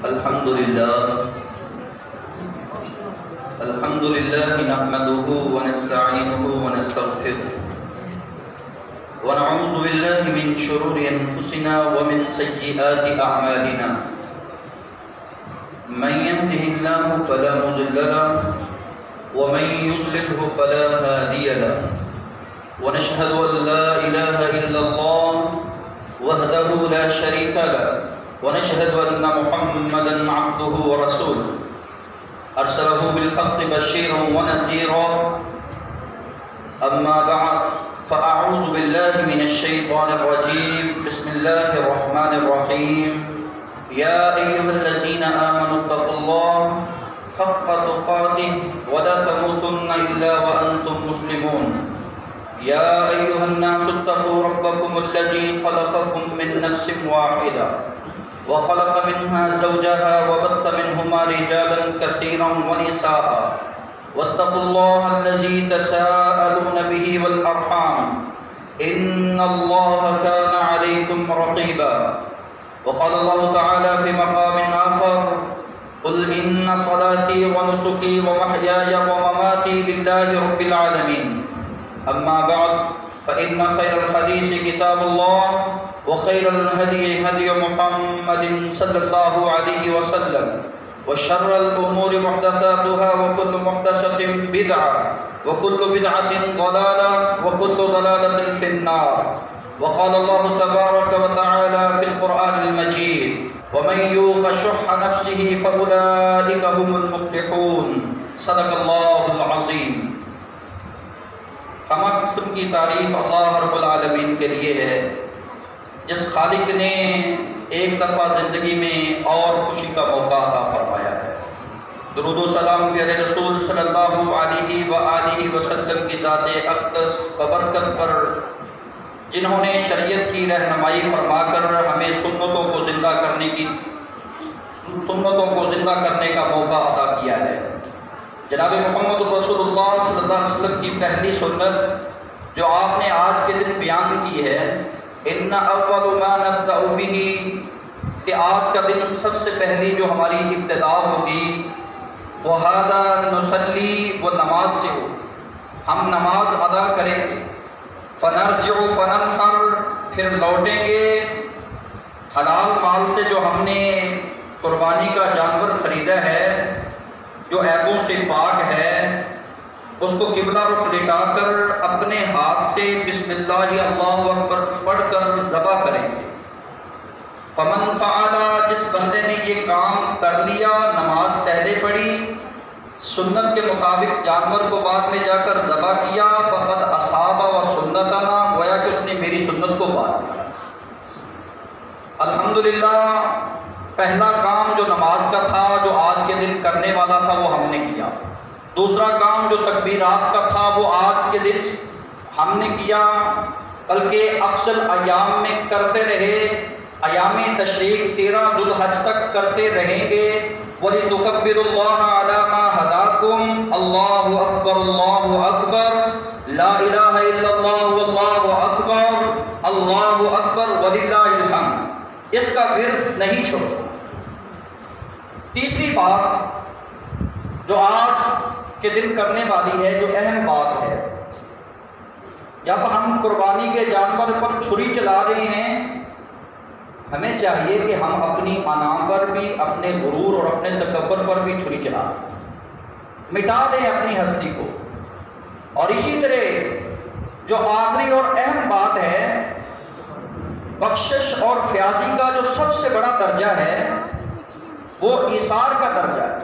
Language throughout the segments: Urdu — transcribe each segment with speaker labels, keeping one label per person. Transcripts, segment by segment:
Speaker 1: الحمد لله نحمده ونستعينه ونستغفره ونعوذ بالله من شرور أنفسنا ومن سيئات أعمالنا من يهده الله فلا مضل له ومن يضلله فلا هادي له ونشهد أن لا إله إلا الله وحده لا شريك له ونشهد أن محمدا عبده ورسوله أرسله بالحق بشيرا ونذيرا أما بعد فأعوذ بالله من الشيطان الرجيم بسم الله الرحمن الرحيم يا أيها الذين آمنوا اتقوا الله حق تقاته ولا تموتن إلا وأنتم مسلمون يا أيها الناس اتقوا ربكم الذي خلقكم من نفس واحدة وخلق منها زوجها وبث منهما رجالا كثيرا ونساء واتقوا الله الذي تساءلون به والأرحام إن الله كان عليكم رقيبا وقال الله تعالى في مقام آخر قل إن صلاتي ونسكي ومحياي ومماتي لله رب العالمين أما بعد فإن خير الحديث كتاب الله وخير الهدي هدي محمد صلى الله عليه وسلم وشر الأمور محدثاتها وكل محدثة بدعة وكل بدعة ضلالة وكل ضلالة في النار وقال الله تبارك وتعالى في القرآن المجيد ومن يوق شح نفسه فأولئك هم المفلحون صدق الله العظيم. تمام قسم کی تعریف اللہ رب العالمین کے لیے ہے جس خالق نے ایک دفعہ زندگی میں اور خوشی کا موقع عطا فرمایا ہے. درود و سلام پیارے رسول صلی اللہ علیہ وآلہ وسلم کی ذات اقدس ببرکت پر جنہوں نے شریعت کی رہنمائی فرما کر ہمیں سنتوں کو زندہ کرنے کا موقع عطا کیا ہے. جناب محمد رسول اللہ صلی اللہ علیہ وسلم کی پہلی سنت جو آپ نے آج کے دن بیان کی ہے ان اول ما نبدأ به کہ آج کا دن سب سے پہلی جو ہماری ابتدا ہوگی وہذا نصلی وہ نماز سے ہو. ہم نماز ادا کریں گے فنرجع فننحر پھر لوٹیں گے حلال مال سے جو ہم نے قربانی کا جانور خریدا ہے جو عیبوں سے پاک ہے اس کو قبلہ رخ لٹا کر اپنے ہاتھ سے بسم اللہ اللہ اکبر پڑھ کر ذبح کریں گے. فمن فعل جس بندے نے یہ کام کر لیا نماز پہلے پڑھی سنت کے مطابق جانور کو بعد میں جا کر ذبح کیا فقد اصاب و سنتنا گویا کہ اس نے میری سنت کو پا لیا. الحمدللہ پہلا کام جو نماز کا تھا جو آج کے دن کرنے والا تھا وہ ہم نے کیا. دوسرا کام جو تکبیرات کا تھا وہ آج کے دن ہم نے کیا بلکہ افضل ایام میں کرتے رہے. ایام تشریق 13 ذوالحج تک کرتے رہیں گے. وَلِتُكَبِّرُوا اللَّهَ عَلَى مَا هَدَاكُمْ اللَّهُ أَكْبَرُ اللَّهُ أَكْبَرُ لَا إِلَهَ إِلَّا اللَّهُ وَاللَّهُ أَكْبَرُ اللَّهُ أَكْبَرُ وَلِلَّهِ الْحَمْدُ. اس کا ورد نہیں چھوڑو. تیسری بات جو آج کے دن کرنے والی ہے جو اہم بات ہے جب ہم قربانی کے جانور پر چھری چلا رہے ہیں ہمیں چاہیے کہ ہم اپنی انا پر بھی اپنے غرور اور اپنے تکبر پر بھی چھری چلا دیں مٹا دیں اپنی ہستی کو. اور اسی طرح جو آخری اور اہم بات ہے بخشش اور فیاضی کا جو سب سے بڑا درجہ ہے وہ ایثار کا درجہ ہے.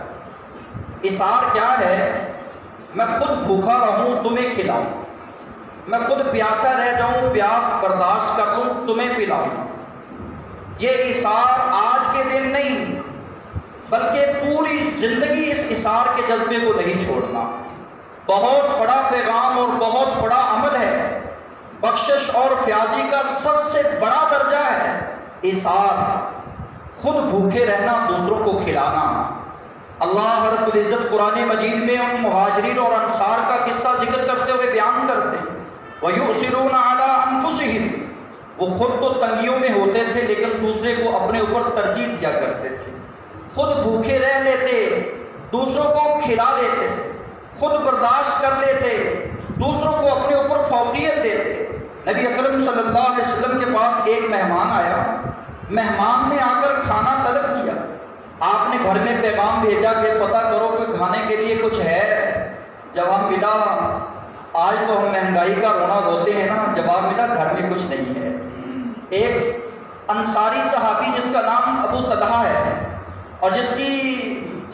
Speaker 1: ایثار کیا ہے؟ میں خود بھوکا رہوں تمہیں کھلاؤں, میں خود پیاسا رہ جاؤں پیاس برداشت کر لوں تمہیں پلاؤں. یہ ایثار آج کے دن نہیں بلکہ پوری زندگی اس ایثار کے جذبے کو نہیں چھوڑنا. بہت بڑا پیغام اور بہت بڑا عمل ہے. بخشش اور فیاضی کا سب سے بڑا درجہ ہے ایثار, خود بھوکے رہنا دوسروں کو کھلانا. اللہ رب العزت قرآن مجید میں ان مہاجرین اور انصار کا قصہ ذکر کرتے ہوئے بیان کرتے ہیں وَيُؤْثِرُونَ عَلَىٰ أَنفُسِهِمْ وہ خود تو تنگیوں میں ہوتے تھے لیکن دوسرے کو اپنے اوپر ترجیح دیا کرتے تھے. خود بھوکے رہ لیتے، دوسروں کو کھلا دیتے، خود برداشت کر لیتے، دوسروں کو اپنے اوپر فوقیت دیتے۔ نبی اکرم صلی اللہ علیہ وسلم کے پاس ایک مہمان آیا، مہمان نے آ کر کھانا طلب کیا، آپ نے گھر میں پیغام بھیجا کہ پتہ کرو کہ کھانے کے لیے کچھ ہے۔ جواب ملا، آج تو ہم مہنگائی کا رونا روتے ہیں نا، جواب ملا گھر میں کچھ نہیں ہے۔ ایک انصاری صحابی جس کا نام ابو طلحہ ہے اور جس کی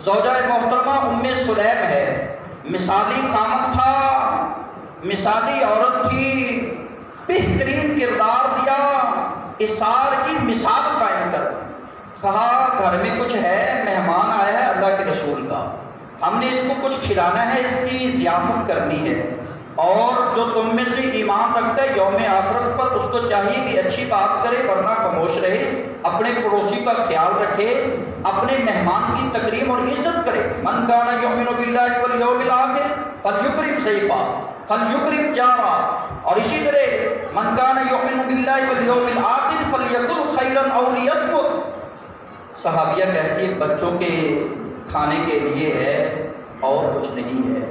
Speaker 1: زوجہ محترمہ ام سلیم ہے، مثالی قامت تھا، مثالی عورت تھی، بہترین کردار دیا، اثار کی مثال قائم کر کہا گھر میں کچھ ہے، مہمان آیا ہے اللہ کے رسول کا، ہم نے اس کو کچھ کھلانا ہے، اس کی ضیافت کرنی ہے، اور جو تم میں سے ایمان رکھتا ہے یوم آخرت پر اس کو چاہیے کہ اچھی بات کرے ورنہ خاموش رہے، اپنے پڑوسی کا خیال رکھے، اپنے مہمان کی تکریم اور عزت کرے۔ من کان یؤمن باللہ والیوم الاخر فلیکرم ضیفہ فلیکرم جارہ، اور اسی طرح من کان یؤمن باللہ والیوم الاخر فلیقل خیرا او لیصمت۔ صحابیہ کہتی ہے بچوں کے کھانے کے لیے ہے اور کچھ نہیں ہے۔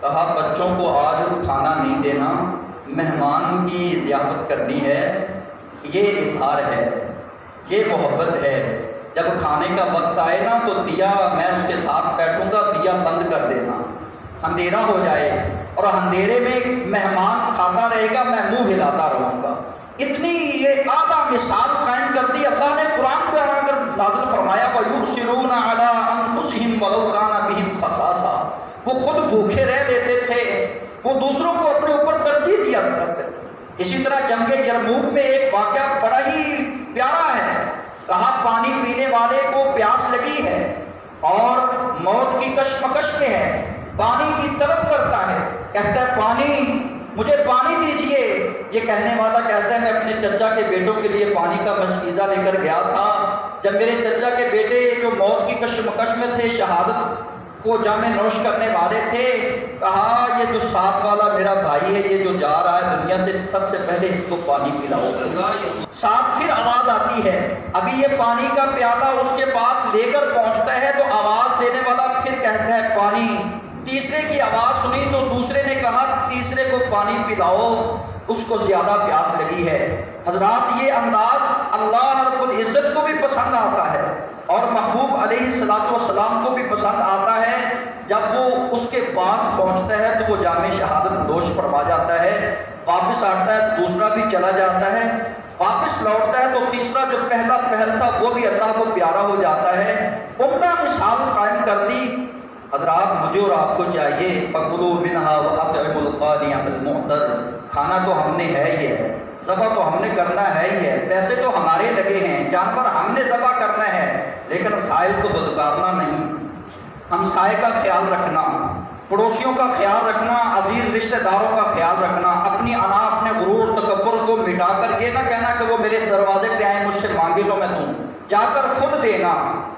Speaker 1: کہا بچوں کو آج کھانا نہیں دینا، مہمان کی ضیافت کرنی ہے، یہ اظہار ہے، یہ محبت ہے۔ جب کھانے کا وقت آئے نا تو دیا میں اس کے ساتھ بیٹھوں گا، دیا بند کر دینا، اندھیرا ہو جائے اور اندھیرے میں مہمان کھاتا رہے گا، میں منہ ہلاتا رہوں گا۔ اتنی یہ اعلیٰ مثال قائم کر دی۔ اللہ نے قرآن پہ آ کر نازل فرمایا وَيُؤْثِرُونَ عَلَىٰ أَنفُسِهِمْ وَلَوْ كَانَ بِهِمْ خَصَاصَةٌ، وہ خود بھوکے رہ لیتے تھے، وہ دوسروں کو اپنے اوپر ترجیح دیا کرتے تھے۔ اسی طرح جنگ یرموک میں ایک واقعہ بڑا ہی پیارا ہے۔ کہا پانی پینے والے کو پیاس لگی ہے اور موت کی کشمکش میں ہے، پانی کی طلب کرتا ہے، کہتا ہے پانی، مجھے پانی دیجئے۔ یہ کہنے والا کہتا ہے میں اپنے چچا کے بیٹوں کے لیے پانی کا مشکیزہ لے کر گیا تھا، جب میرے چچا کے بیٹے جو موت کی کشمکش میں تھے، شہادت کو جام نوش کرنے والے تھے، کہا یہ جو ساتھ والا میرا بھائی ہے، یہ جو جا رہا ہے دنیا سے، سب سے پہلے اس کو پانی پلاؤ۔ ساتھ پھر آواز آتی ہے، ابھی یہ پانی کا پیالہ اس کے پاس لے کر پہنچتا ہے تو آواز دینے والا پھر کہتا ہے پانی۔ تیسرے کی آواز سنی تو دوسرے نے کہا تیسرے کو پانی پلاؤ، اس کو زیادہ پیاس لگی ہے۔ حضرات یہ انداز اللہ رب العزت کو بھی پسند آتا ہے اور محبوب علیہ السلام کو بھی پسند آتا ہے۔ جب وہ اس کے پاس پہنچتا ہے تو وہ جام شہادت نوش فرما جاتا ہے، واپس آتا ہے دوسرا بھی چلا جاتا ہے، واپس لوٹتا ہے تو تیسرا جو پہلا پہل تھا وہ بھی اللہ کو پیارا ہو جاتا ہے۔ عمدہ مثال قائم کر دی۔ حضرات مجھے اور آپ کو چاہیے فَكُلُوا مِنْهَا وَأَطْعِمُوا الْقَانِعَ الْمُعْتَرَّ، کھانا تو ہم نے ہے ہی ہے، ذبح تو ہم نے کرنا ہے ہی ہے، پیسے تو ہمارے لگے ہیں، جانور ہم نے ذبح کرنا ہے، لیکن سائل کو گزارنا نہیں، ہم سائے کا خیال رکھنا، پڑوسیوں کا خیال رکھنا، عزیز رشتہ داروں کا خیال رکھنا، اپنی انا اپنے غرور تکبر کو مٹا کر یہ نہ کہنا کہ وہ میرے دروازے پہ آئے مجھ سے مانگے تو میں دوں، جا کر خود دینا۔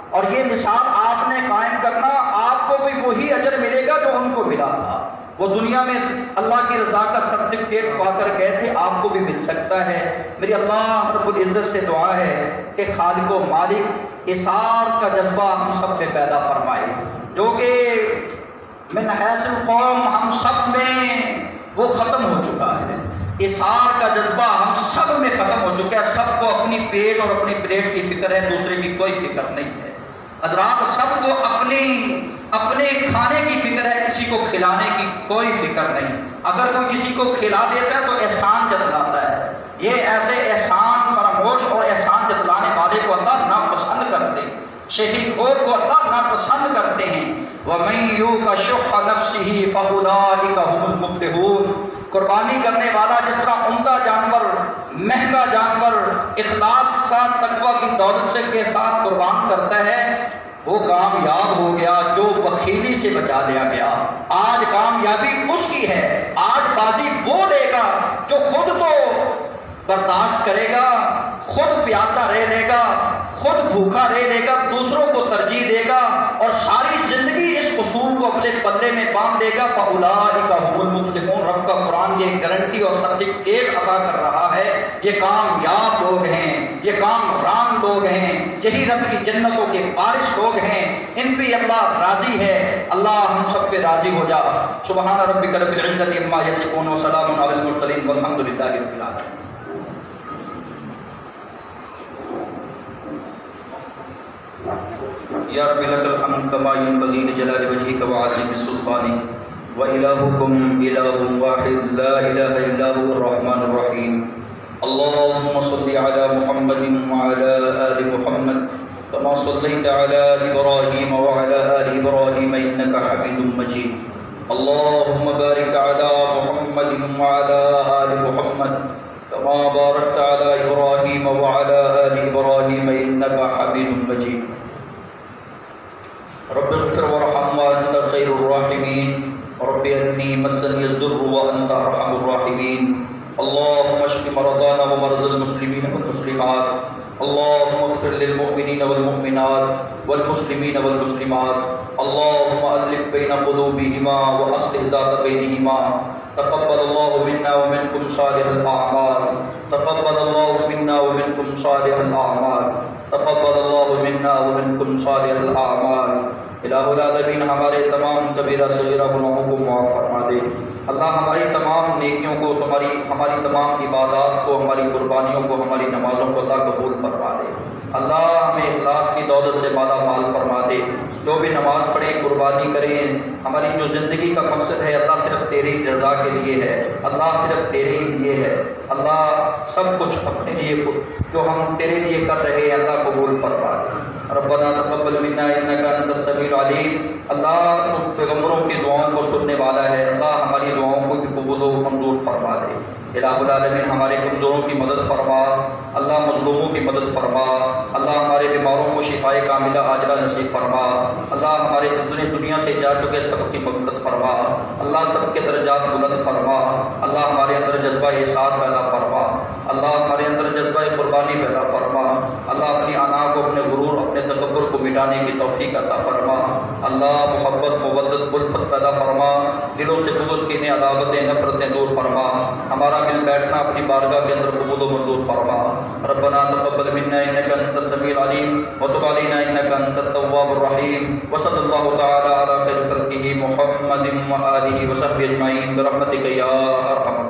Speaker 1: اور یہ مثال آپ نے قائم کرنا، آپ کو بھی وہی اجر ملے گا جو ان کو ملا تھا۔ وہ دنیا میں اللہ کی رضا کا سرٹیفکیٹ پا کر گئے تھے، آپ کو بھی مل سکتا ہے۔ میری اللہ رب العزت سے دعا ہے کہ خالق و مالک اثار کا جذبہ ہم سب میں پیدا فرمائے، جو کہ من حیث القوم ہم سب میں وہ ختم ہو چکا ہے۔ اثار کا جذبہ ہم سب میں ختم ہو چکا ہے، سب کو اپنی پیٹ اور اپنی پلیٹ کی فکر ہے، دوسرے کی کوئی فکر نہیں ہے۔ حضرات سب کو اپنے کھانے کی فکر ہے، کسی کو کھلانے کی کوئی فکر نہیں۔ اگر کوئی کسی کو کھلا دیتا ہے تو احسان جتلاتا ہے، یہ ایسے احسان فراموش اور احسان جتلانے والے کو اللہ ناپسند کرتے ہیں، شہید خور کو اللہ ناپسند کرتے ہیں۔ وَمَن يُوقَ شُحَّ نَفْسِهِ فَأُولَٰئِكَ هُمُ الْمُفْلِحُونَ۔ قربانی کرنے والا جس طرح عمدہ جانور، مہنگا جانور اخلاص کے ساتھ تقویٰ کی دولت سے کے ساتھ قربان کرتا ہے، وہ کامیاب ہو گیا جو بخیلی سے بچا لیا گیا۔ آج کامیابی اس کی ہے، آج بازی وہ لے گا جو خود تو برداشت کرے گا، خود پیاسا رہ لے گا، خود بھوکا رہ لے گا، دوسروں کو ترجیح دے گا اور ساری زندگی اس اصول کو اپنے پلے میں باندھ لے گا فاولئک هم المفلحون۔ رب کا قرآن یہ گارنٹی اور سرٹیفکیٹ عطا کر رہا ہے، یہ کامیاب لوگ ہیں، یہ کامران لوگ ہیں، یہی رب کی جنتوں کے وارث لوگ ہیں، ان پہ اللہ راضی ہے۔ اللہ ہم سب پہ راضی ہو جا۔ سبحان ربک رب العزت عما یصفون وسلام علی المرسلین والحمد للہ رب العالمین۔ یا رب لک الحمد کما ینبغی لجلال وجہک وعظیم سلطانک وإلہکم الہ واحد لا الہ الا هو الرحمن الرحیم۔ اللہم صل علی محمد وعلی آل محمد کما صلیت علی ابراہیم وعلی آل ابراہیم انک حمید مجید۔ اللہم بارک علی محمد وعلی آل محمد کما بارکت علی ابراہیم وعلی آل ابراہیم انک حمید مجید۔ رب اغفر وارحم وانت خیر الراحمین۔ رب انی مسنی الضر وانت ارحم الراحمین۔ اللهم اشف مرضانا ومرضى المسلمين والمسلمات، اللهم اغفر للمؤمنين والمؤمنات والمسلمين والمسلمات، اللهم الف بين قلوبهما واصلح ذات بينهما، تقبل الله منا ومنكم صالح الاعمال، تقبل الله منا ومنكم صالح الاعمال، تقبل الله منا ومنكم صالح الاعمال۔ الہ العالمین ہمارے تمام کبیرہ صغیرہ گناہوں کو معاف فرما دے۔ اللہ ہماری تمام نیکیوں کو، ہماری تمام عبادات کو، ہماری قربانیوں کو، ہماری نمازوں کو اللہ قبول فرما دے۔ اللہ ہمیں اخلاص کی دولت سے مالا مال فرما دے۔ جو بھی نماز پڑھیں، قربانی کریں، ہماری جو زندگی کا مقصد ہے اللہ صرف تیری رضا کے لیے ہے، اللہ صرف تیرے ہی لیے ہے۔ اللہ سب کچھ اپنے لیے جو ہم تیرے لیے کر رہے ہیں اللہ قبول فرما دے۔ ربنا تقبل منا انک انت السمیع العلیم۔ اللہ تو پیغمبروں کی دعاؤں کو سننے والا ہے، اللہ ہماری دعاؤں کو بھی قبول و منظور فرما دے۔ الہ العالمین ہمارے کمزوروں کی مدد فرما، اللہ مظلوموں کی مدد فرما، اللہ ہمارے بیماروں کو شفائے کاملہ عاجلہ نصیب فرما، اللہ ہمارے دنیا سے جا چکے سب کی مغفرت فرما، اللہ سب کے درجات بلند فرما، اللہ ہمارے اندر جذبہ احسان پیدا فرما، اللہ ہمارے اندر جذبہ قربانی پیدا فرما، اللہ اپنی انا کو، اپنے غرور، اپنے تکبر کو مٹانے کی توفیق عطا فرما، اللہ محبت، مودت، الفت پیدا فرما، دلوں سے بغض، کینے، عداوتیں، نفرتیں دور فرما، ہمارا مل بیٹھنا اپنی بارگاہ کے اندر قبول و منظور فرما۔ ربنا تقبل منا انک انت السمیع العلیم وتب علینا انک انت التواب الرحیم، وصلی اللہ تعالی علی خیر خلقہ محمد وآلہ وصحبہ اجمعین برحمتک یا ارحم